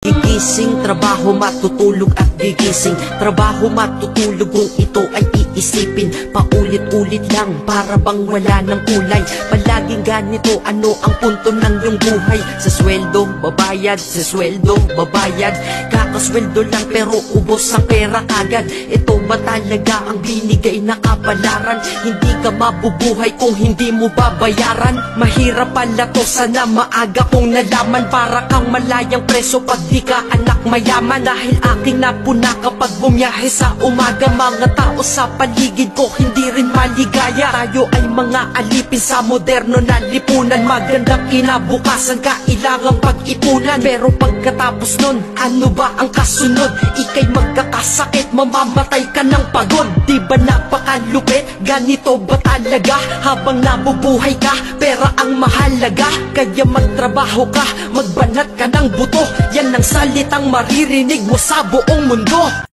Gigising, trabaho, matutulog at gigising. Trabaho, matutulog kung ito ay iisipin. Paulit-ulit lang, para bang wala ng kulay. Palaging ganito, ano ang punto ng iyong buhay? Sa sweldo, babayad, sa sweldo, babayad. Kakasweldo lang pero ubos ang pera kagad. Ito ba talaga ang binigay na kapalaran? Hindi ka mabubuhay kung hindi mo babayaran. Mahirap pala to, sana maaga kong nalaman. Para kang malayang preso pag di ka anak mayaman. Dahil aking napuna kapag bumiyahe sa umaga. Mga tao sa paligid ko hindi rin maligaya. Tayo ay mga alipin sa moderno na lipunan. Magandang kinabukasan kailangang pag-ipunan. Pero pagkatapos nun, ano ba ang kasunod? Ika'y magkakasakit, mamamatay ka ng pagod. Di ba napakalupit? Ganito ba talaga? Habang nabubuhay ka, pera ang mahalaga. Kaya magtrabaho ka, magbanat ka ng buto. Yan ang salitang maririnig mo sa buong mundo.